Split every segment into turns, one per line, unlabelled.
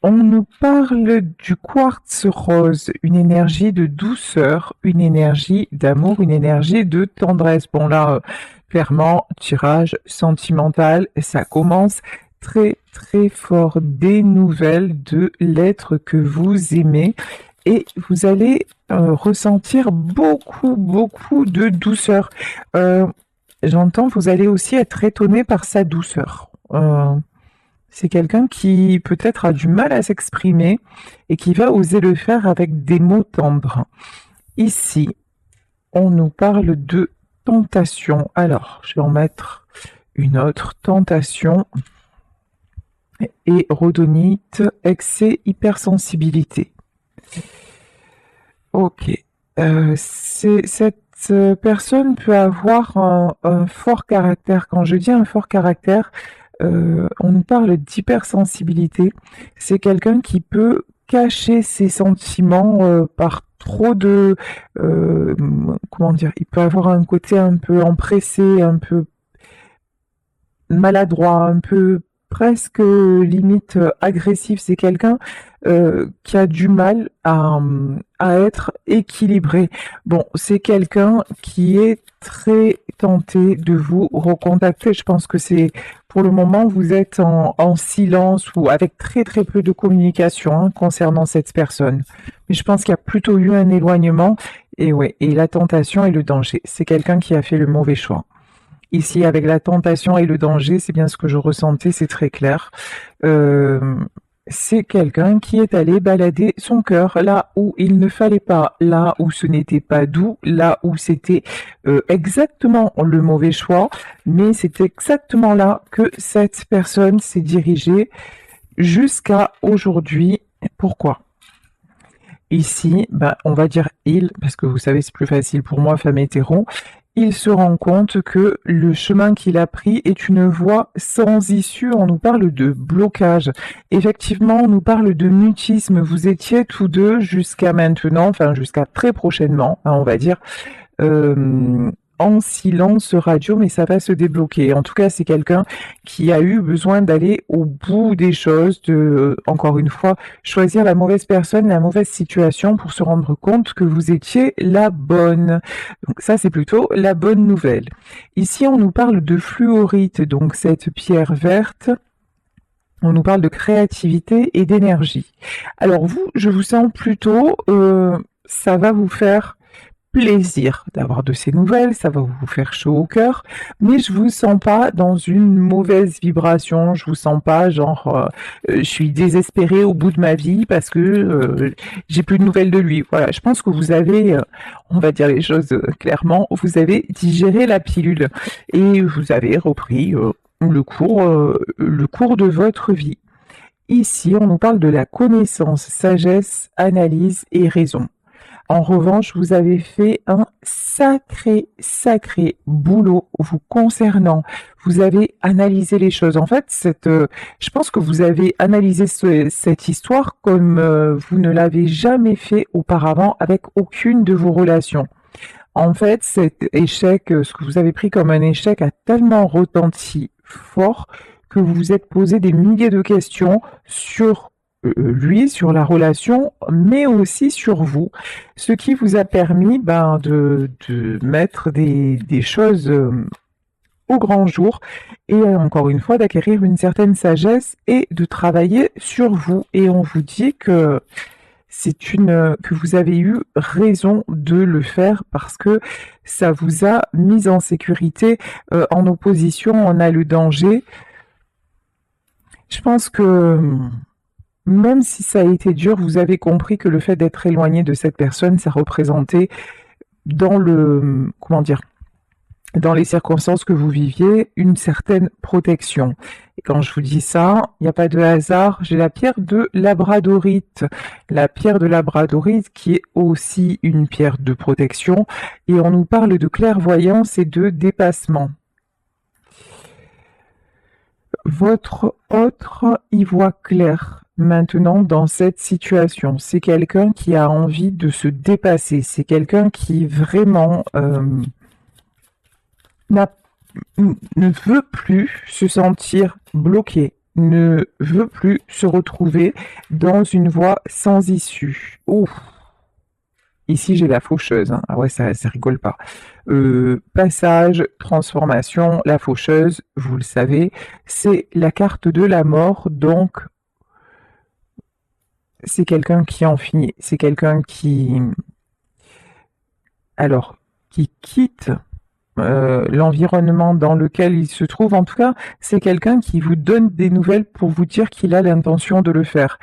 On nous parle du quartz rose, une énergie de douceur, une énergie d'amour, une énergie de tendresse. Bon là, clairement, tirage sentimental, ça commence très très fort. Des nouvelles de l'être que vous aimez et vous allez ressentir beaucoup de douceur. Euh, J'entends, vous allez aussi être étonné par sa douceur. C'est quelqu'un qui peut-être a du mal à s'exprimer et qui va oser le faire avec des mots tendres. Ici, on nous parle de tentation. Alors, je vais en mettre une autre. Tentation et rhodonite, excès, hypersensibilité. Ok. Cette personne peut avoir un fort caractère. Quand je dis un fort caractère, on nous parle d'hypersensibilité. C'est quelqu'un qui peut cacher ses sentiments par trop de... comment dire? Il peut avoir un côté un peu empressé, un peu maladroit, un peu presque limite agressif. C'est quelqu'un qui a du mal à être équilibré. Bon, c'est quelqu'un qui est très tenté de vous recontacter. Je pense que c'est pour le moment, vous êtes en silence ou avec très peu de communication concernant cette personne. Mais je pense qu'il y a plutôt eu un éloignement et ouais, et la tentation et le danger. C'est quelqu'un qui a fait le mauvais choix. Ici, avec la tentation et le danger, c'est bien ce que je ressentais, c'est très clair. Euh, c'est quelqu'un qui est allé balader son cœur là où il ne fallait pas, là où ce n'était pas doux, là où c'était exactement le mauvais choix, mais c'est exactement là que cette personne s'est dirigée jusqu'à aujourd'hui. Pourquoi? Ici, ben, on va dire il, parce que vous savez, c'est plus facile pour moi, femme hétéro. Il se rend compte que le chemin qu'il a pris est une voie sans issue. On nous parle de blocage. Effectivement, on nous parle de mutisme. Vous étiez tous deux jusqu'à maintenant, enfin jusqu'à très prochainement, on va dire, euh, en silence radio, mais ça va se débloquer. En tout cas, c'est quelqu'un qui a eu besoin d'aller au bout des choses, de, encore une fois, choisir la mauvaise personne, la mauvaise situation pour se rendre compte que vous étiez la bonne. Donc ça, c'est plutôt la bonne nouvelle. Ici, on nous parle de fluorite, donc cette pierre verte. On nous parle de créativité et d'énergie. Alors vous, je vous sens plutôt, ça va vous faire plaisir d'avoir de ces nouvelles, ça va vous faire chaud au cœur, mais je vous sens pas dans une mauvaise vibration, je vous sens pas genre je suis désespérée au bout de ma vie parce que j'ai plus de nouvelles de lui. Voilà, je pense que vous avez, on va dire les choses clairement, vous avez digéré la pilule et vous avez repris le cours de votre vie. Ici, on nous parle de la connaissance, sagesse, analyse et raison. En revanche, vous avez fait un sacré boulot vous concernant. Vous avez analysé les choses. En fait, je pense que vous avez analysé cette histoire comme vous ne l'avez jamais fait auparavant avec aucune de vos relations. En fait, cet échec, ce que vous avez pris comme un échec a tellement retenti fort que vous vous êtes posé des milliers de questions sur lui, sur la relation, mais aussi sur vous, ce qui vous a permis de mettre des choses au grand jour et encore une fois d'acquérir une certaine sagesse et de travailler sur vous. Et on vous dit que que vous avez eu raison de le faire parce que ça vous a mis en sécurité. En opposition, on a le danger. Je pense que même si ça a été dur, vous avez compris que le fait d'être éloigné de cette personne, ça représentait dans le, comment dire, dans les circonstances que vous viviez, une certaine protection. Et quand je vous dis ça, il n'y a pas de hasard, j'ai la pierre de labradorite. La pierre de labradorite qui est aussi une pierre de protection. Et on nous parle de clairvoyance et de dépassement. Votre autre y voit clair maintenant dans cette situation. C'est quelqu'un qui a envie de se dépasser. C'est quelqu'un qui vraiment n'a ne veut plus se sentir bloqué, ne veut plus se retrouver dans une voie sans issue. Ouf. Ici, j'ai la faucheuse. Hein. Ah ouais, ça rigole pas. Passage, transformation, la faucheuse, vous le savez, c'est la carte de la mort. Donc, c'est quelqu'un qui en finit. C'est quelqu'un qui... Alors, qui quitte l'environnement dans lequel il se trouve. En tout cas, c'est quelqu'un qui vous donne des nouvelles pour vous dire qu'il a l'intention de le faire.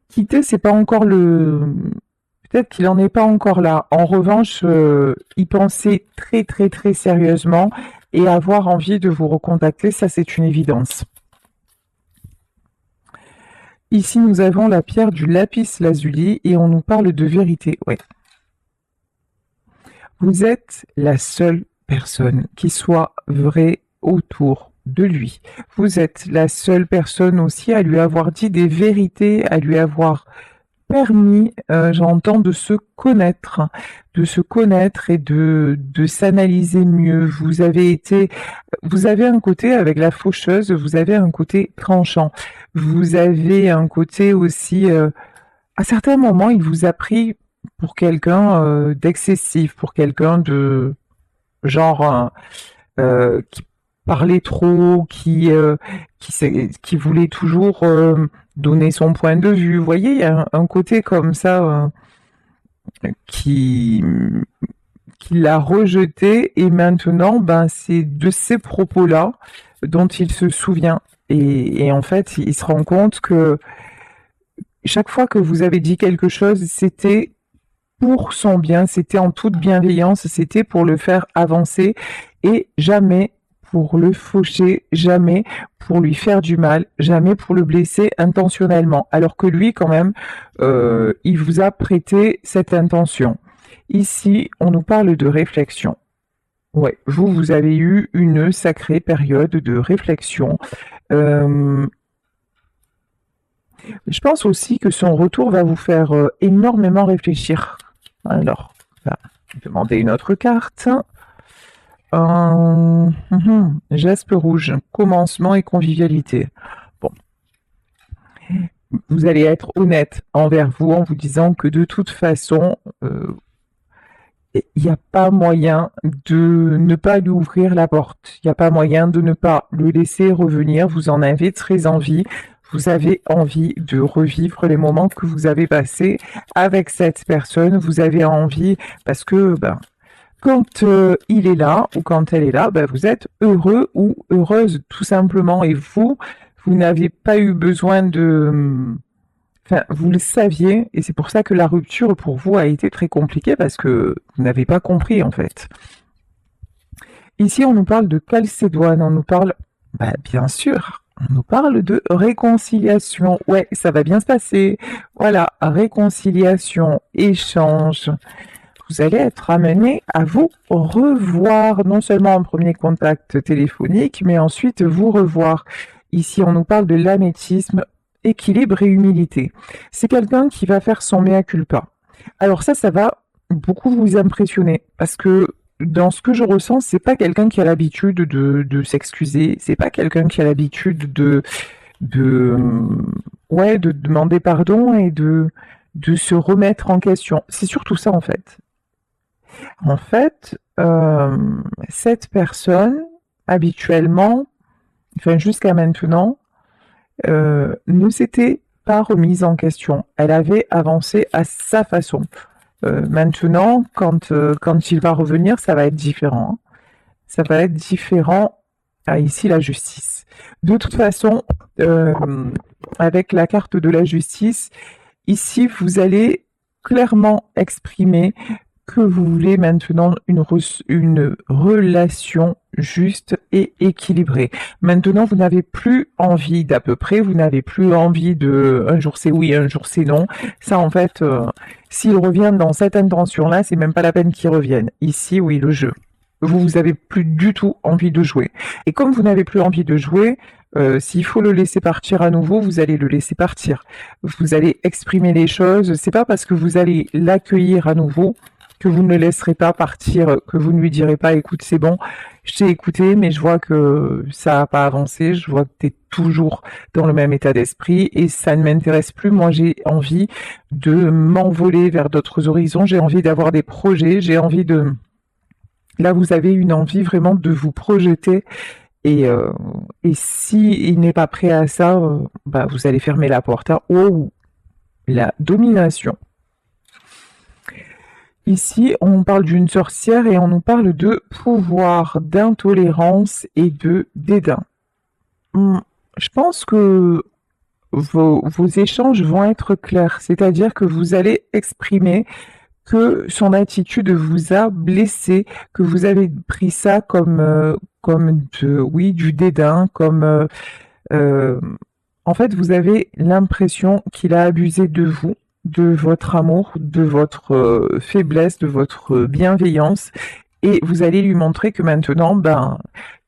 Quitter, c'est pas encore le... Peut-être qu'il n'en est pas encore là. En revanche, y penser très très très sérieusement et avoir envie de vous recontacter, ça c'est une évidence. Ici, nous avons la pierre du lapis lazuli et on nous parle de vérité. Ouais. Vous êtes la seule personne qui soit vraie autour de lui. Vous êtes la seule personne aussi à lui avoir dit des vérités, à lui avoir permis, j'entends, de se connaître et de s'analyser mieux. Vous avez un côté avec la faucheuse, vous avez un côté tranchant. Vous avez un côté aussi, à certains moments, il vous a pris pour quelqu'un d'excessif, pour quelqu'un de genre qui parlait trop, qui voulait toujours donner son point de vue. Vous voyez, il y a un côté comme ça qui l'a rejeté et maintenant, ben, c'est de ces propos-là dont il se souvient. Et en fait, il se rend compte que chaque fois que vous avez dit quelque chose, c'était pour son bien, c'était en toute bienveillance, c'était pour le faire avancer et jamais pour le faucher, jamais pour lui faire du mal, jamais pour le blesser intentionnellement. Alors que lui, quand même, il vous a prêté cette intention. Ici, on nous parle de réflexion. Ouais, vous avez eu une sacrée période de réflexion. Je pense aussi que son retour va vous faire énormément réfléchir. Alors, on va demander une autre carte. Geste rouge, commencement et convivialité. Bon. Vous allez être honnête envers vous en vous disant que de toute façon, il n'y a pas moyen de ne pas lui ouvrir la porte. Il n'y a pas moyen de ne pas le laisser revenir. Vous en avez très envie. Vous avez envie de revivre les moments que vous avez passés avec cette personne. Vous avez envie, parce que quand il est là ou quand elle est là, vous êtes heureux ou heureuse tout simplement. Et vous n'avez pas eu besoin de... Enfin, vous le saviez, et c'est pour ça que la rupture pour vous a été très compliquée, parce que vous n'avez pas compris en fait. Ici, on nous parle de Calcédoine, on nous parle... bien sûr, on nous parle de réconciliation. Ouais, ça va bien se passer. Voilà, réconciliation, échange. Vous allez être amené à vous revoir, non seulement en premier contact téléphonique, mais ensuite vous revoir. Ici, on nous parle de l'améthyste, équilibre et humilité. C'est quelqu'un qui va faire son mea culpa. Alors ça va beaucoup vous impressionner, parce que dans ce que je ressens, c'est pas quelqu'un qui a l'habitude de s'excuser, c'est pas quelqu'un qui a l'habitude de demander pardon et de se remettre en question. C'est surtout ça en fait. En fait, cette personne, habituellement, enfin jusqu'à maintenant, ne s'était pas remise en question. Elle avait avancé à sa façon. Maintenant, quand il va revenir, ça va être différent. Ça va être différent. Ah, ici, la justice. De toute façon, avec la carte de la justice, ici, vous allez clairement exprimer que vous voulez maintenant une relation juste et équilibrée. Maintenant, vous n'avez plus envie d'à peu près, vous n'avez plus envie de un jour c'est oui, un jour c'est non. Ça, en fait, s'ils reviennent dans cette intention-là, c'est même pas la peine qu'ils reviennent. Ici, oui, le jeu. Vous avez plus du tout envie de jouer. Et comme vous n'avez plus envie de jouer, s'il faut le laisser partir à nouveau, vous allez le laisser partir. Vous allez exprimer les choses. C'est pas parce que vous allez l'accueillir à nouveau que vous ne le laisserez pas partir, que vous ne lui direz pas, écoute, c'est bon, je t'ai écouté, mais je vois que ça n'a pas avancé, je vois que tu es toujours dans le même état d'esprit et ça ne m'intéresse plus. Moi, j'ai envie de m'envoler vers d'autres horizons, j'ai envie d'avoir des projets, j'ai envie de... Là, vous avez une envie vraiment de vous projeter et si il n'est pas prêt à ça, bah, vous allez fermer la porte. Hein. Oh, la domination. Ici, on parle d'une sorcière et on nous parle de pouvoir, d'intolérance et de dédain. Je pense que vos échanges vont être clairs, c'est-à-dire que vous allez exprimer que son attitude vous a blessé, que vous avez pris ça comme oui, du dédain, en fait, vous avez l'impression qu'il a abusé de vous, de votre amour, de votre faiblesse, de votre bienveillance, et vous allez lui montrer que maintenant, ben,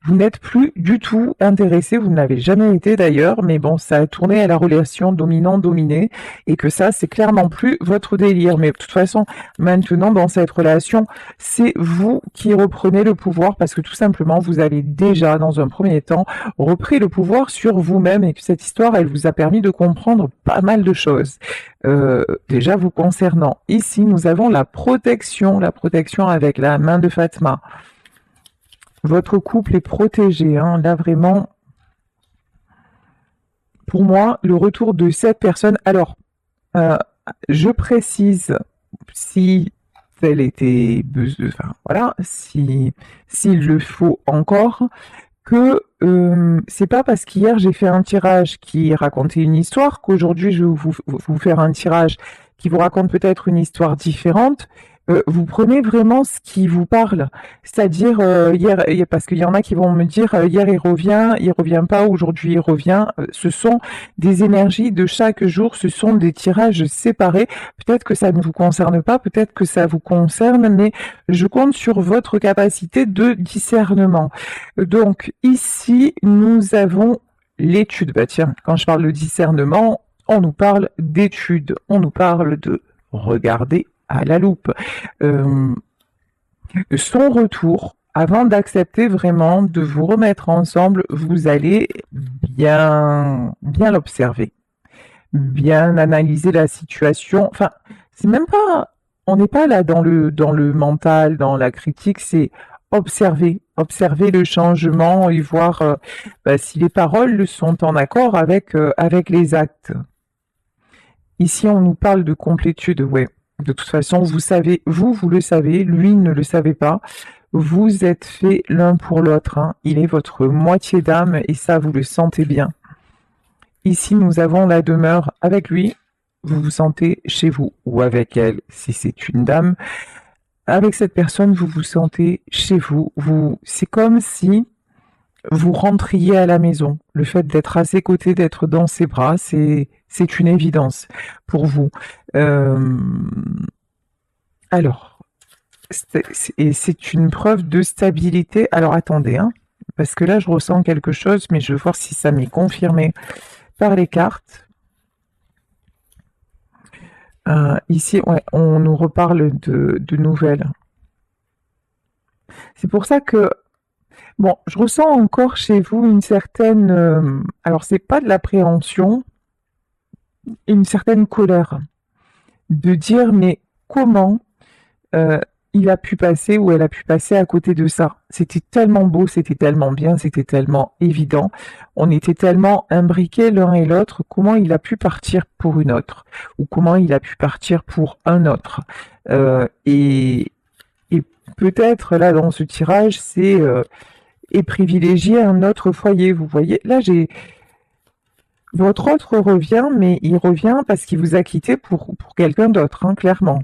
vous n'êtes plus du tout intéressé, vous ne l'avez jamais été d'ailleurs, mais bon, ça a tourné à la relation dominant-dominé, et que ça, c'est clairement plus votre délire. Mais de toute façon, maintenant, dans cette relation, c'est vous qui reprenez le pouvoir, parce que tout simplement, vous avez déjà, dans un premier temps, repris le pouvoir sur vous-même, et que cette histoire, elle vous a permis de comprendre pas mal de choses. Déjà vous concernant. Ici, nous avons la protection avec la main de Fatma. Votre couple est protégé, hein. Là vraiment, pour moi, le retour de cette personne. Alors, je précise, si elle était, enfin voilà, s'il le faut encore, que c'est pas parce qu'hier j'ai fait un tirage qui racontait une histoire qu'aujourd'hui je vais vous faire un tirage qui vous raconte peut-être une histoire différente. Vous prenez vraiment ce qui vous parle, c'est-à-dire hier, parce qu'il y en a qui vont me dire hier il revient pas, aujourd'hui il revient. Ce sont des énergies de chaque jour, ce sont des tirages séparés. Peut-être que ça ne vous concerne pas, peut-être que ça vous concerne, mais je compte sur votre capacité de discernement. Donc ici, nous avons l'étude. Bah tiens, quand je parle de discernement, on nous parle d'étude, on nous parle de regarder à la loupe. Son retour, avant d'accepter vraiment de vous remettre ensemble, vous allez bien l'observer, bien analyser la situation. Enfin, c'est même pas, on n'est pas là dans le mental, dans la critique, c'est observer le changement et voir si les paroles sont en accord avec les actes. Ici, on nous parle de complétude, ouais. De toute façon, vous savez, vous le savez, lui ne le savait pas. Vous êtes faits l'un pour l'autre. Hein. Il est votre moitié d'âme et ça, vous le sentez bien. Ici, nous avons la demeure avec lui. Vous vous sentez chez vous ou avec elle, si c'est une dame. Avec cette personne, vous vous sentez chez vous. C'est comme si vous rentriez à la maison. Le fait d'être à ses côtés, d'être dans ses bras, c'est une évidence pour vous. Alors, c'est une preuve de stabilité. Alors attendez, hein, parce que là je ressens quelque chose, mais je vais voir si ça m'est confirmé par les cartes. Ici, ouais, on nous reparle de nouvelles. C'est pour ça que, bon, je ressens encore chez vous une certaine... alors, c'est pas de l'appréhension, une certaine colère. De dire, mais comment il a pu passer ou elle a pu passer à côté de ça. C'était tellement beau, c'était tellement bien, c'était tellement évident. On était tellement imbriqués l'un et l'autre. Comment il a pu partir pour une autre ou comment il a pu partir pour un autre. Et peut-être là dans ce tirage, c'est et privilégier un autre foyer. Vous voyez, là j'ai votre autre revient, mais il revient parce qu'il vous a quitté pour quelqu'un d'autre, hein, clairement.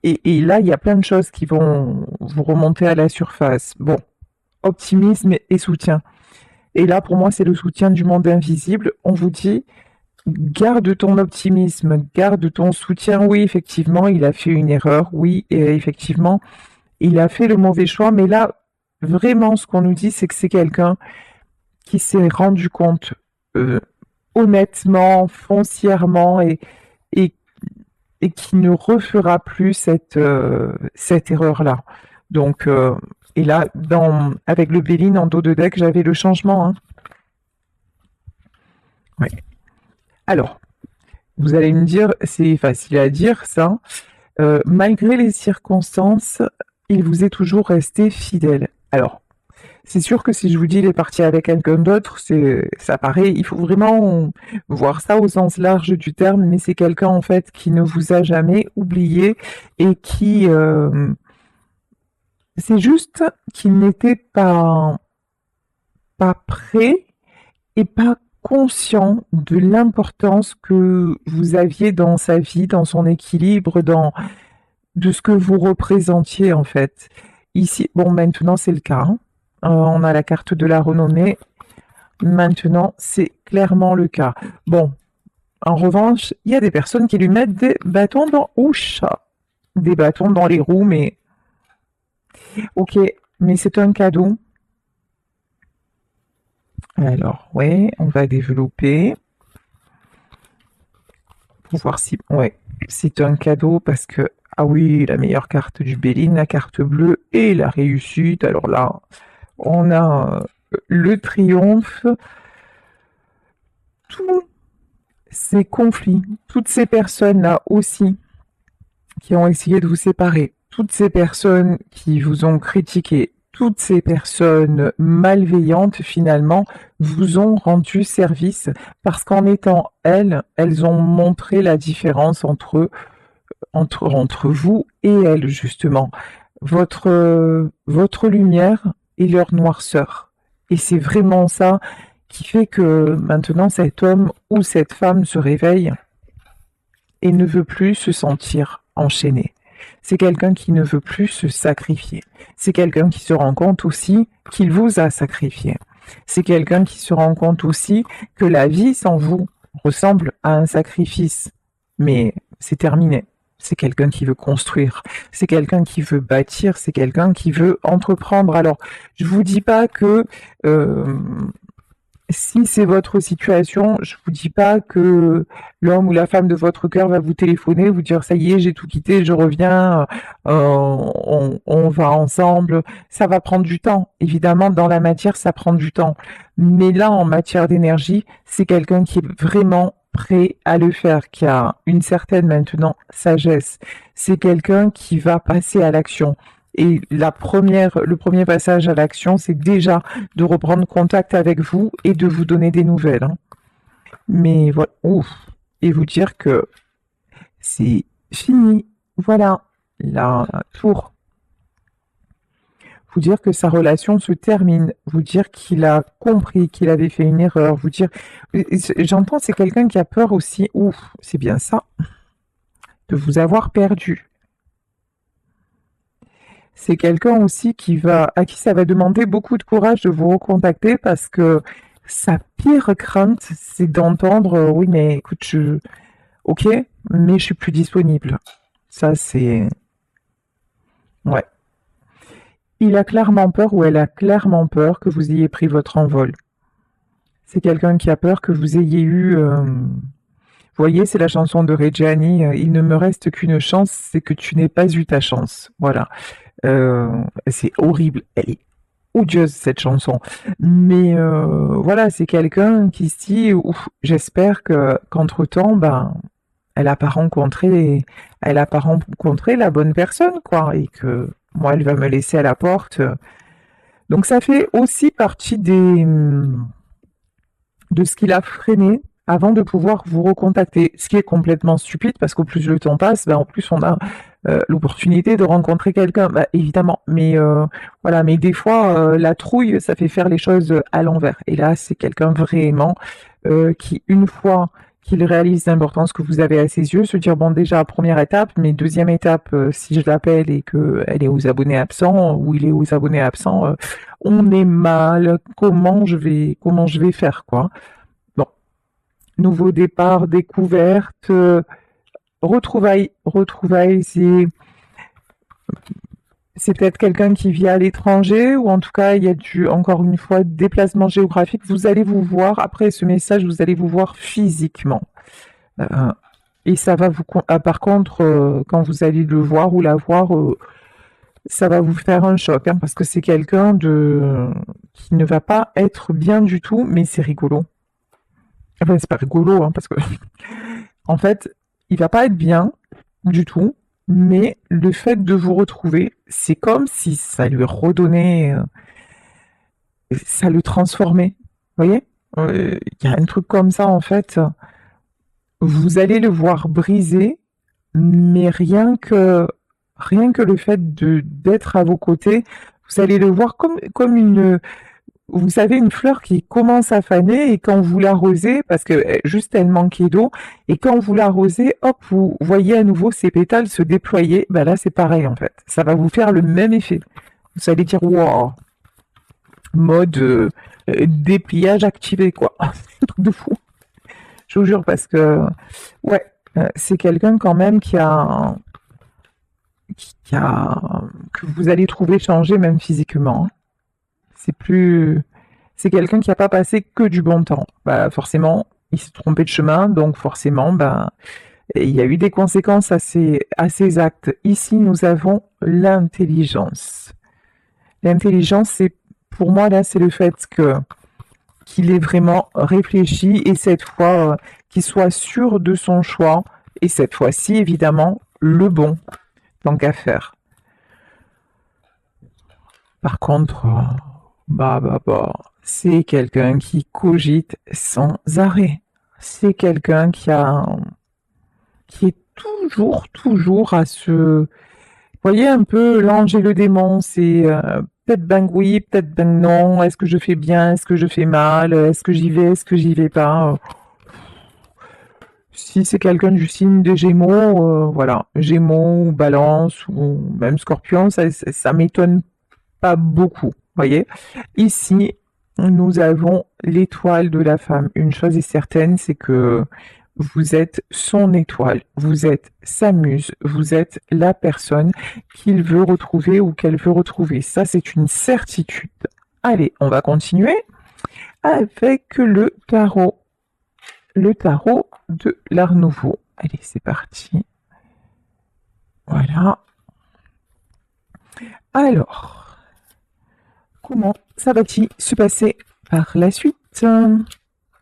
Et là, il y a plein de choses qui vont vous remonter à la surface. Bon, optimisme et soutien. Et là, pour moi, c'est le soutien du monde invisible. On vous dit, garde ton optimisme, garde ton soutien. Oui, effectivement, il a fait une erreur. Oui, et effectivement, il a fait le mauvais choix. Mais là, vraiment, ce qu'on nous dit, c'est que c'est quelqu'un qui s'est rendu compte honnêtement, foncièrement et et qui ne refera plus cette erreur-là. Donc, et là, avec le Béline en dos de deck, j'avais le changement. Hein. Ouais. Alors, vous allez me dire, c'est facile à dire ça. Malgré les circonstances, il vous est toujours resté fidèle. Alors, c'est sûr que si je vous dis il est parti avec quelqu'un d'autre, ça paraît, il faut vraiment voir ça au sens large du terme, mais c'est quelqu'un en fait qui ne vous a jamais oublié et qui, c'est juste qu'il n'était pas prêt et pas conscient de l'importance que vous aviez dans sa vie, dans son équilibre, de ce que vous représentiez en fait. Ici, bon, maintenant c'est le cas. Hein. On a la carte de la renommée. Maintenant, c'est clairement le cas. Bon, en revanche, il y a des personnes qui lui mettent des bâtons dans... Ouch, des bâtons dans les roues, mais... Ok, mais c'est un cadeau. Alors, ouais, on va développer. Pour voir si... Ouais, c'est un cadeau parce que... Ah oui, la meilleure carte du Béline, la carte bleue et la réussite. Alors là, on a le triomphe. Tous ces conflits, toutes ces personnes-là aussi qui ont essayé de vous séparer, toutes ces personnes qui vous ont critiqué, toutes ces personnes malveillantes finalement vous ont rendu service parce qu'en étant elles ont montré la différence entre vous et elles justement, votre lumière et leur noirceur. Et c'est vraiment ça qui fait que maintenant cet homme ou cette femme se réveille et ne veut plus se sentir enchaîné. C'est quelqu'un qui ne veut plus se sacrifier. C'est quelqu'un qui se rend compte aussi qu'il vous a sacrifié. C'est quelqu'un qui se rend compte aussi que la vie sans vous ressemble à un sacrifice. Mais c'est terminé. C'est quelqu'un qui veut construire. C'est quelqu'un qui veut bâtir. C'est quelqu'un qui veut entreprendre. Alors, je vous dis pas que si c'est votre situation, je vous dis pas que l'homme ou la femme de votre cœur va vous téléphoner, vous dire ça y est, j'ai tout quitté, je reviens, on va ensemble. Ça va prendre du temps. Évidemment, dans la matière, ça prend du temps. Mais là, en matière d'énergie, c'est quelqu'un qui est vraiment prêt à le faire, qui a une certaine maintenant sagesse. C'est quelqu'un qui va passer à l'action. Et le premier passage à l'action, c'est déjà de reprendre contact avec vous et de vous donner des nouvelles. Hein. Mais voilà, ouf, et vous dire que c'est fini. Voilà, la tour. Vous dire que sa relation se termine. Vous dire qu'il a compris qu'il avait fait une erreur. Vous dire, j'entends, c'est quelqu'un qui a peur aussi. Ouf, c'est bien ça, de vous avoir perdu. C'est quelqu'un aussi à qui ça va demander beaucoup de courage de vous recontacter parce que sa pire crainte, c'est d'entendre oui, mais écoute, ok, mais je suis plus disponible. Ça, c'est. Ouais. Il a clairement peur ou elle a clairement peur que vous ayez pris votre envol. C'est quelqu'un qui a peur que vous ayez eu. Vous voyez, c'est la chanson de Reggiani, il ne me reste qu'une chance, c'est que tu n'aies pas eu ta chance. Voilà. C'est horrible, elle est odieuse cette chanson. Mais voilà, c'est quelqu'un qui se dit, j'espère qu'entre-temps, ben, elle n'a pas rencontré la bonne personne, quoi, et que moi, elle va me laisser à la porte. Donc ça fait aussi partie de ce qu'il a freiné avant de pouvoir vous recontacter, ce qui est complètement stupide parce qu'au plus le temps passe, ben, en plus on a l'opportunité de rencontrer quelqu'un, bah, évidemment, mais voilà, mais des fois la trouille, ça fait faire les choses à l'envers. Et là, c'est quelqu'un vraiment qui, une fois qu'il réalise l'importance que vous avez à ses yeux, se dire bon, déjà première étape, mais deuxième étape, si je l'appelle et que elle est aux abonnés absents ou il est aux abonnés absents, on est mal. Comment je vais faire quoi? Bon, nouveau départ, découverte. Retrouvailles, c'est peut-être quelqu'un qui vit à l'étranger ou en tout cas il y a encore une fois, déplacement géographique. Vous allez vous voir, après ce message, vous allez vous voir physiquement. Et ça va par contre, quand vous allez le voir ou la voir, ça va vous faire un choc, hein, parce que c'est quelqu'un qui ne va pas être bien du tout, mais c'est rigolo. Enfin, c'est pas rigolo, hein, parce que en fait, il va pas être bien du tout, mais le fait de vous retrouver, c'est comme si ça lui redonnait, ça le transformait. Vous voyez? Il y a un truc comme ça, en fait. Vous allez le voir briser, mais rien que le fait d'être à vos côtés, vous allez le voir comme une, vous savez, une fleur qui commence à faner et quand vous l'arrosez, parce que juste elle manquait d'eau, et quand vous l'arrosez, hop, vous voyez à nouveau ses pétales se déployer. Ben là, c'est pareil en fait. Ça va vous faire le même effet. Vous allez dire, wow, mode dépliage activé, quoi. C'est un truc de fou. Je vous jure, parce que, ouais, c'est quelqu'un quand même que vous allez trouver changé même physiquement, hein. C'est quelqu'un qui n'a pas passé que du bon temps. Bah, forcément, il s'est trompé de chemin, donc forcément, bah, il y a eu des conséquences à ses actes. Ici, nous avons l'intelligence. L'intelligence, c'est, pour moi, là, c'est le fait qu'il ait vraiment réfléchi et cette fois, qu'il soit sûr de son choix et cette fois-ci, évidemment, le bon, tant qu'à faire. Par contre, c'est quelqu'un qui cogite sans arrêt. C'est quelqu'un qui est toujours à se... Vous voyez un peu l'ange et le démon, c'est peut-être ben oui, peut-être ben non, est-ce que je fais bien, est-ce que je fais mal, est-ce que j'y vais, est-ce que j'y vais pas. Si c'est quelqu'un du signe des Gémeaux, voilà, Gémeaux ou Balance ou même Scorpion, ça m'étonne pas beaucoup, voyez. Ici, nous avons l'étoile de la femme. Une chose est certaine, c'est que vous êtes son étoile, vous êtes sa muse, vous êtes la personne qu'il veut retrouver ou qu'elle veut retrouver. Ça, c'est une certitude. Allez, on va continuer avec le tarot. Le tarot de l'Art Nouveau. Allez, c'est parti. Voilà. Alors, comment ça va-t-il se passer par la suite?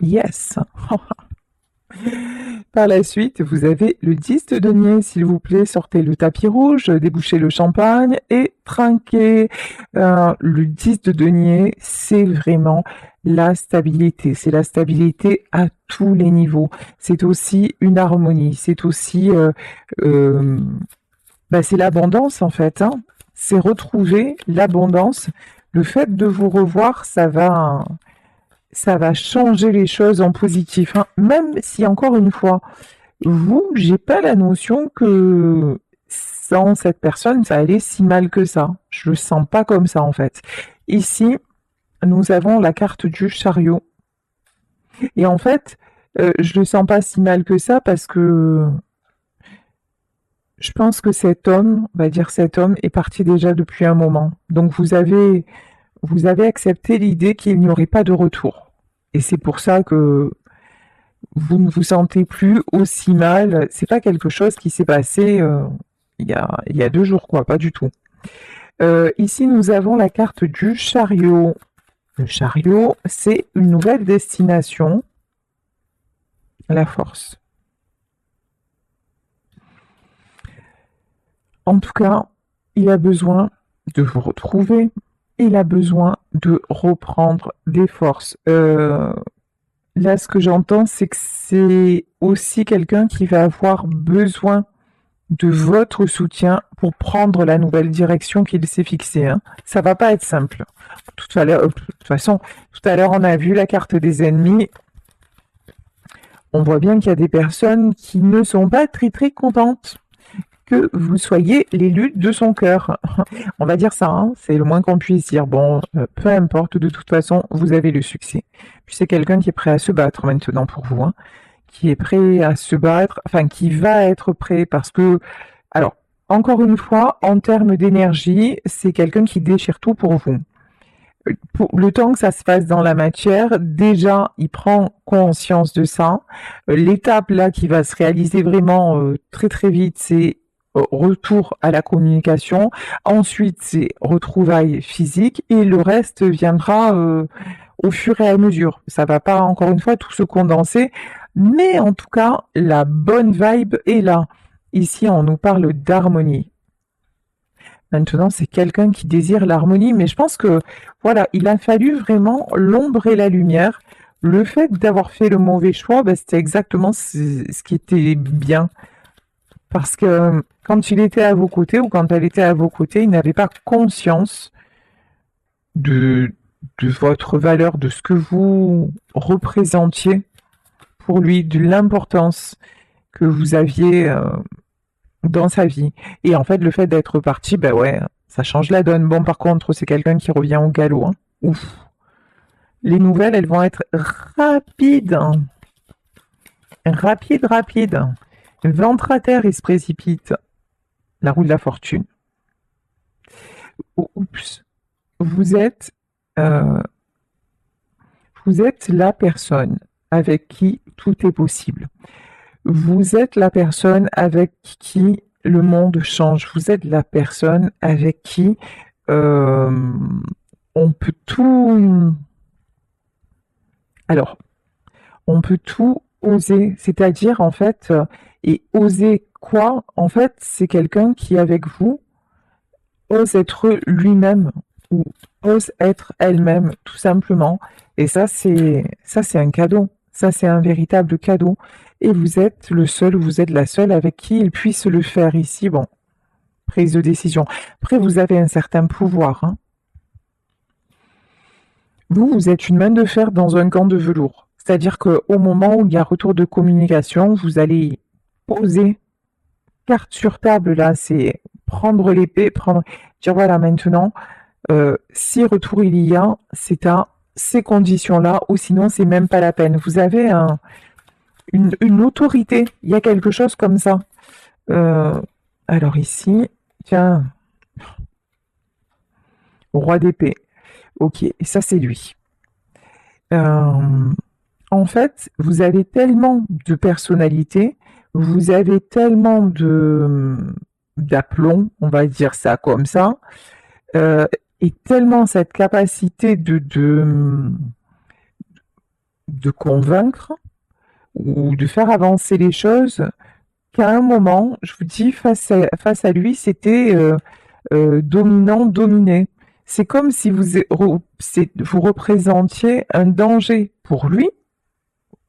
Yes. Par la suite, vous avez le 10 de denier, s'il vous plaît, sortez le tapis rouge, débouchez le champagne et trinquez. Le 10 de denier, c'est vraiment la stabilité. C'est la stabilité à tous les niveaux. C'est aussi une harmonie. C'est aussi... c'est l'abondance, en fait, hein. C'est retrouver l'abondance. Le fait de vous revoir, ça va changer les choses en positif, hein. Même si, encore une fois, j'ai pas la notion que sans cette personne, ça allait si mal que ça. Je le sens pas comme ça, en fait. Ici, nous avons la carte du chariot. Et en fait, je le sens pas si mal que ça parce que je pense que cet homme, on va dire cet homme, est parti déjà depuis un moment. Donc vous avez accepté l'idée qu'il n'y aurait pas de retour. Et c'est pour ça que vous ne vous sentez plus aussi mal. C'est pas quelque chose qui s'est passé il y a 2 jours, quoi, pas du tout. Ici, nous avons la carte du chariot. Le chariot, c'est une nouvelle destination, la force. En tout cas, il a besoin de vous retrouver. Il a besoin de reprendre des forces. Là, ce que j'entends, c'est que c'est aussi quelqu'un qui va avoir besoin de votre soutien pour prendre la nouvelle direction qu'il s'est fixée, hein. Ça va pas être simple. De toute façon, tout à l'heure, on a vu la carte des ennemis. On voit bien qu'il y a des personnes qui ne sont pas très très contentes que vous soyez l'élu de son cœur. On va dire ça, hein, c'est le moins qu'on puisse dire. Bon, peu importe, de toute façon, vous avez le succès. Puis c'est quelqu'un qui est prêt à se battre maintenant pour vous, hein, qui est prêt à se battre, enfin qui va être prêt parce que, alors, encore une fois, en termes d'énergie, c'est quelqu'un qui déchire tout pour vous. Pour le temps que ça se passe dans la matière, déjà, il prend conscience de ça. L'étape là qui va se réaliser vraiment très très vite, c'est retour à la communication. Ensuite, c'est retrouvailles physiques et le reste viendra au fur et à mesure. Ça va pas encore une fois tout se condenser, mais en tout cas, la bonne vibe est là. Ici, on nous parle d'harmonie. Maintenant, c'est quelqu'un qui désire l'harmonie, mais je pense que, voilà, il a fallu vraiment l'ombre et la lumière. Le fait d'avoir fait le mauvais choix, ben, c'était exactement ce qui était bien. Parce que quand il était à vos côtés ou quand elle était à vos côtés, il n'avait pas conscience de, de votre valeur, de ce que vous représentiez pour lui, de l'importance que vous aviez dans sa vie. Et en fait, le fait d'être parti, ben ouais, ça change la donne. Bon, par contre, c'est quelqu'un qui revient au galop. Hein. Ouf. Les nouvelles, elles vont être rapides. Hein. Rapides, rapides. Ventre à terre, il se précipite. La roue de la fortune. Oups. Vous êtes, euh, vous êtes la personne avec qui tout est possible. Vous êtes la personne avec qui le monde change. Vous êtes la personne avec qui euh, on peut tout. Alors, on peut tout oser. C'est-à-dire, en fait, et oser quoi? En fait, c'est quelqu'un qui, avec vous, ose être lui-même ou ose être elle-même, tout simplement. Et ça, c'est un cadeau. Ça, c'est un véritable cadeau. Et vous êtes le seul, vous êtes la seule avec qui il puisse le faire ici. Bon, prise de décision. Après, vous avez un certain pouvoir. Hein. Vous êtes une main de fer dans un gant de velours. C'est-à-dire qu'au moment où il y a retour de communication, vous allez poser carte sur table, là, c'est prendre l'épée, dire voilà, maintenant, si retour il y a, c'est à ces conditions-là, ou sinon c'est même pas la peine. Vous avez une autorité, il y a quelque chose comme ça. Alors ici, tiens, roi d'épée. Ok, et ça c'est lui. En fait, vous avez tellement de personnalité, vous avez tellement d'aplomb, on va dire ça comme ça, et tellement cette capacité de convaincre ou de faire avancer les choses qu'à un moment, je vous dis, face à lui, c'était dominant-dominé. C'est comme si vous représentiez un danger pour lui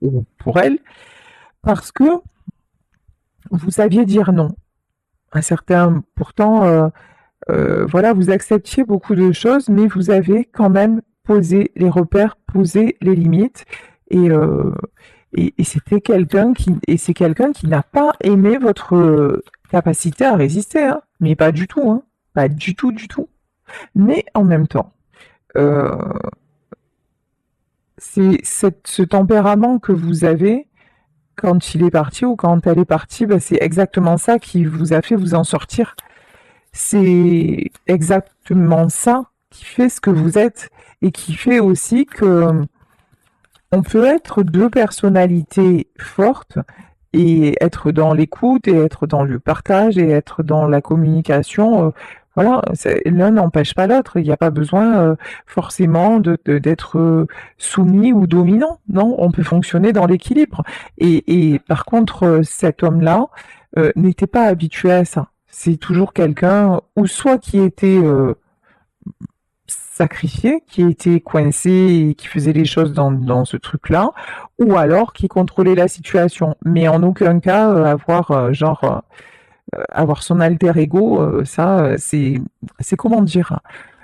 ou pour elle, parce que vous saviez dire non. Un certain, pourtant, voilà, vous acceptiez beaucoup de choses, mais vous avez quand même posé les repères, posé les limites, et, c'est quelqu'un qui n'a pas aimé votre capacité à résister, hein, mais pas du tout, hein, pas du tout, du tout. Mais en même temps, euh, c'est ce tempérament que vous avez quand il est parti ou quand elle est partie, bah, c'est exactement ça qui vous a fait vous en sortir. C'est exactement ça qui fait ce que vous êtes et qui fait aussi que on peut être deux personnalités fortes et être dans l'écoute et être dans le partage et être dans la communication. Voilà, l'un n'empêche pas l'autre. Il n'y a pas besoin forcément d'être soumis ou dominant. Non, on peut fonctionner dans l'équilibre. Et par contre, cet homme-là n'était pas habitué à ça. C'est toujours quelqu'un, ou soit qui était sacrifié, qui était coincé et qui faisait les choses dans ce truc-là, ou alors qui contrôlait la situation. Mais en aucun cas avoir avoir son alter ego, ça c'est comment dire,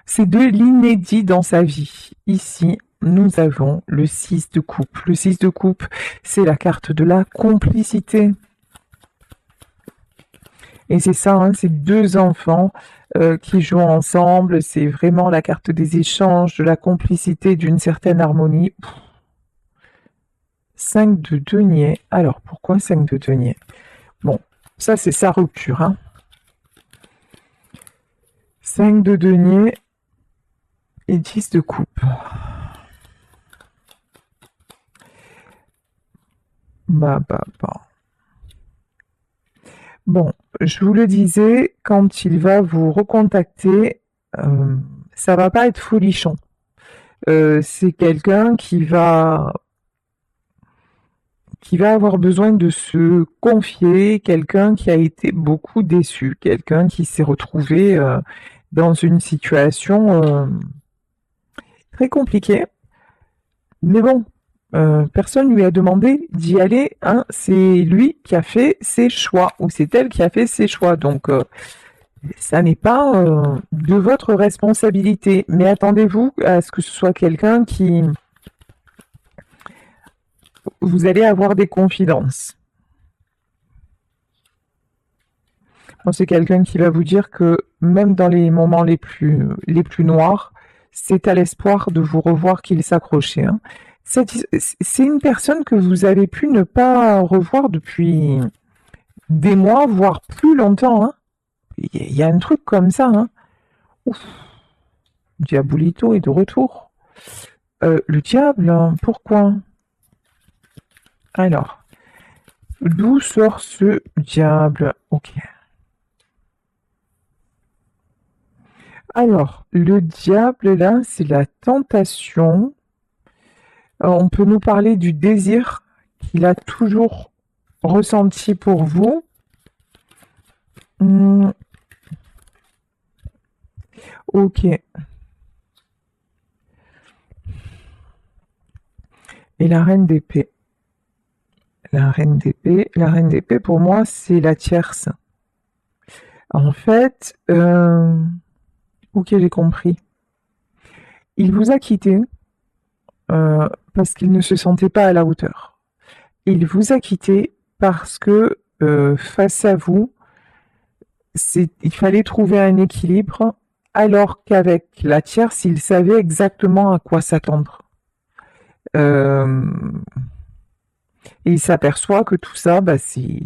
c'est de l'inédit dans sa vie. Ici, nous avons le 6 de coupe. Le 6 de coupe, c'est la carte de la complicité. Et c'est ça, hein, c'est deux enfants qui jouent ensemble. C'est vraiment la carte des échanges, de la complicité, d'une certaine harmonie. 5 de denier. Alors, pourquoi 5 de denier? Bon, ça, c'est sa rupture. Hein. 5 de denier. et 10 de coupe. Bah. Bon, je vous le disais, quand il va vous recontacter, ça va pas être folichon. C'est quelqu'un qui va avoir besoin de se confier, quelqu'un qui a été beaucoup déçu, quelqu'un qui s'est retrouvé dans une situation très compliquée. Mais bon, personne lui a demandé d'y aller, hein. C'est lui qui a fait ses choix, ou c'est elle qui a fait ses choix. Donc, ça n'est pas de votre responsabilité. Mais attendez-vous à ce que ce soit quelqu'un qui... Vous allez avoir des confidences. Bon, c'est quelqu'un qui va vous dire que même dans les moments les plus noirs, c'est à l'espoir de vous revoir qu'il s'accrochait, hein. C'est une personne que vous avez pu ne pas revoir depuis des mois, voire plus longtemps, hein. Il y a un truc comme ça, hein. Ouf. Diabolito est de retour. Le diable, hein, pourquoi? Alors, d'où sort ce diable? Ok. Alors, le diable, là, c'est la tentation. On peut nous parler du désir qu'il a toujours ressenti pour vous. Ok. Et la reine d'épée. La reine d'épée, pour moi, c'est la tierce. En fait, ok, j'ai compris. Il vous a quitté parce qu'il ne se sentait pas à la hauteur. Il vous a quitté parce que face à vous, il fallait trouver un équilibre, alors qu'avec la tierce, il savait exactement à quoi s'attendre. Et il s'aperçoit que tout ça, bah, c'est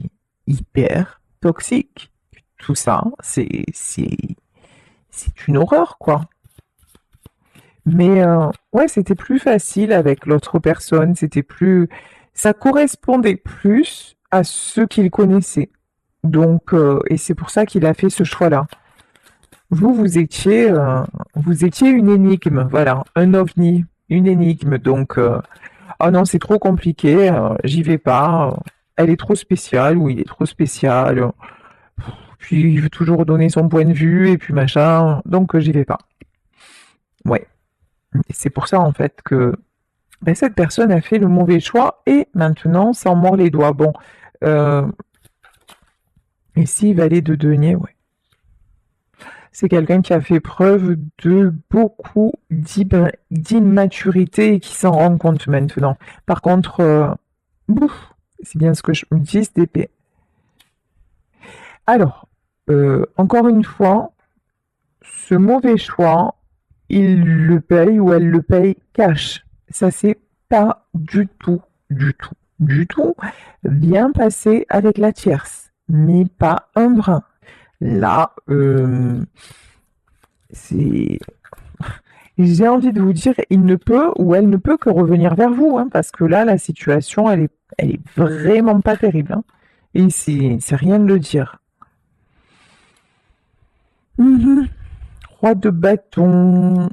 hyper toxique. Tout ça, c'est une horreur, quoi. Mais ouais, c'était plus facile avec l'autre personne, ça correspondait plus à ce qu'il connaissait. Donc, et c'est pour ça qu'il a fait ce choix-là. Vous étiez une énigme, voilà, un ovni, une énigme. Donc, oh non, c'est trop compliqué, j'y vais pas. Elle est trop spéciale ou il est trop spécial. Puis il veut toujours donner son point de vue et puis machin. Donc, j'y vais pas. Ouais. Et c'est pour ça en fait que ben, cette personne a fait le mauvais choix et maintenant s'en mord les doigts. Bon, ici, valet de denier, ouais. C'est quelqu'un qui a fait preuve de beaucoup d'immaturité et qui s'en rend compte maintenant. Par contre, c'est bien ce que je me dis, d'épée. Alors, encore une fois, ce mauvais choix, il le paye ou elle le paye cash. Ça s'est pas du tout bien passé avec la tierce, mais pas un brin. Là, c'est... J'ai envie de vous dire, il ne peut ou elle ne peut que revenir vers vous, hein, parce que là, la situation, elle est vraiment pas terrible, hein. Et c'est rien de le dire. Roi de bâton,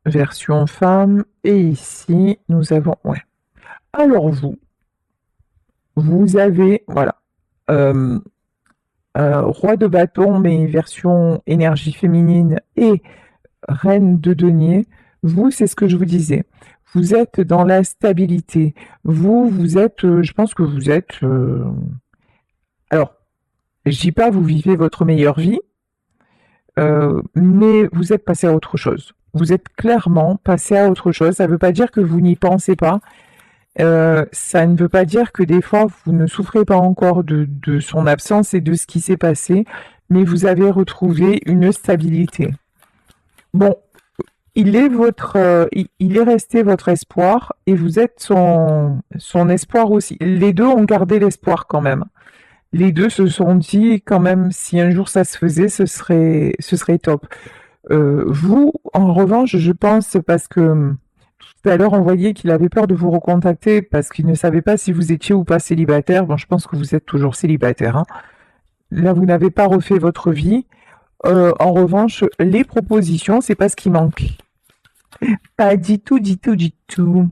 version femme, et ici, nous avons, ouais. Alors vous avez, voilà, roi de bâton, mais version énergie féminine, et reine de denier. Vous, c'est ce que je vous disais. Vous êtes dans la stabilité. Vous êtes, je pense que vous êtes... alors, je dis pas vous vivez votre meilleure vie, mais vous êtes passé à autre chose. Vous êtes clairement passé à autre chose. Ça ne veut pas dire que vous n'y pensez pas. Ça ne veut pas dire que des fois vous ne souffrez pas encore de son absence et de ce qui s'est passé, mais vous avez retrouvé une stabilité. Bon, il est resté votre espoir et vous êtes son espoir aussi. Les deux ont gardé l'espoir quand même. Les deux se sont dit quand même si un jour ça se faisait, ce serait top. Vous, en revanche, je pense, parce que tout à l'heure, on voyait qu'il avait peur de vous recontacter parce qu'il ne savait pas si vous étiez ou pas célibataire. Bon, je pense que vous êtes toujours célibataire, hein. Là, vous n'avez pas refait votre vie. En revanche, les propositions, c'est pas ce qui manque. Pas du tout, du tout, du tout.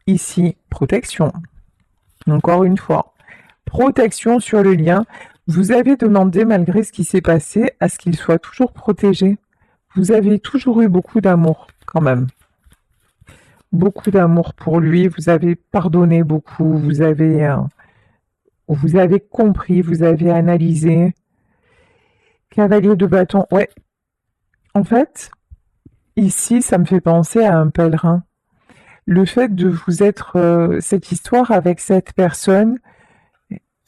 Ici, protection. Encore une fois, protection sur le lien. Vous avez demandé, malgré ce qui s'est passé, à ce qu'il soit toujours protégé. Vous avez toujours eu beaucoup d'amour, quand même. Beaucoup d'amour pour lui. Vous avez pardonné beaucoup. Vous avez compris. Vous avez analysé. Cavalier de bâton. Ouais. En fait, ici, ça me fait penser à un pèlerin. Le fait de vous être cette histoire avec cette personne,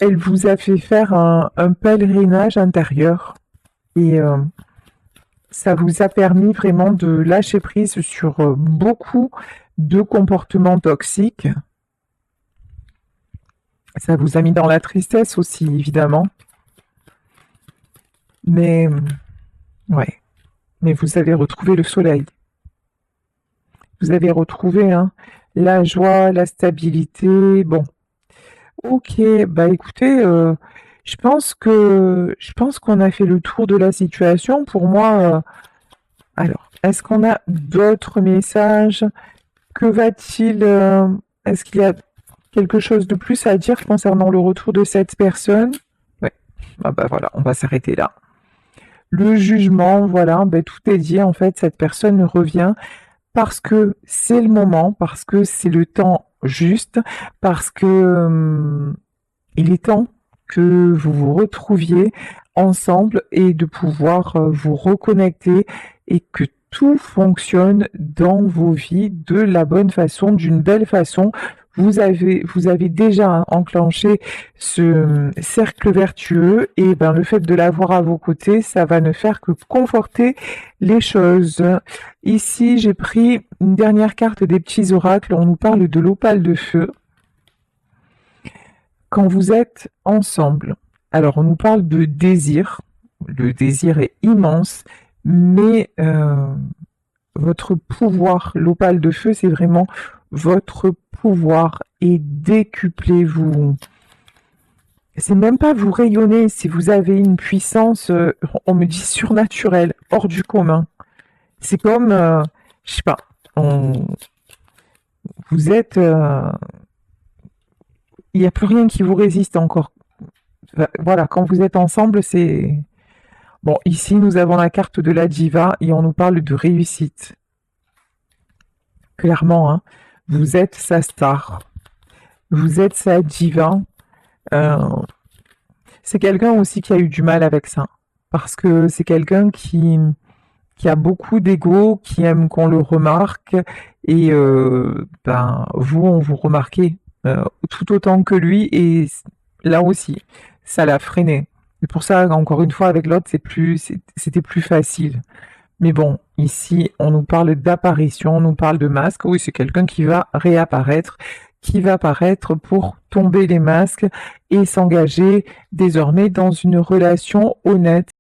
elle vous a fait faire un pèlerinage intérieur et ça vous a permis vraiment de lâcher prise sur beaucoup de comportements toxiques. Ça vous a mis dans la tristesse aussi, évidemment. Mais ouais, mais vous avez retrouvé le soleil. Vous avez retrouvé la joie, la stabilité. Bon, ok, bah écoutez, je pense qu'on a fait le tour de la situation. Pour moi, alors, est-ce qu'on a d'autres messages? Que va-t-il Est-ce qu'il y a quelque chose de plus à dire concernant le retour de cette personne? Ouais, ah bah voilà, on va s'arrêter là. Le jugement, voilà, bah, tout est dit en fait. Cette personne revient parce que c'est le moment, parce que c'est le temps juste, parce que il est temps que vous vous retrouviez ensemble et de pouvoir vous reconnecter et que tout fonctionne dans vos vies de la bonne façon, d'une belle façon. Vous avez déjà enclenché ce cercle vertueux et ben, le fait de l'avoir à vos côtés, ça va ne faire que conforter les choses. Ici, j'ai pris une dernière carte des petits oracles. On nous parle de l'opale de feu. Quand vous êtes ensemble, alors on nous parle de désir. Le désir est immense, mais votre pouvoir, l'opale de feu, c'est vraiment votre pouvoir est décuplé. C'est même pas vous rayonner, si vous avez une puissance, on me dit surnaturelle, hors du commun. C'est comme, je sais pas, vous êtes, il n'y a plus rien qui vous résiste encore. Voilà, quand vous êtes ensemble, c'est... Bon, ici, nous avons la carte de la diva et on nous parle de réussite. Clairement, hein, vous êtes sa star. Vous êtes sa diva. C'est quelqu'un aussi qui a eu du mal avec ça. Parce que c'est quelqu'un qui a beaucoup d'ego, qui aime qu'on le remarque. Et ben, vous, on vous remarquez tout autant que lui. Et là aussi, ça l'a freiné. C'est pour ça, encore une fois, avec l'autre, c'était plus facile. Mais bon, ici, on nous parle d'apparition, on nous parle de masque. Oui, c'est quelqu'un qui va réapparaître, qui va apparaître pour tomber les masques et s'engager désormais dans une relation honnête.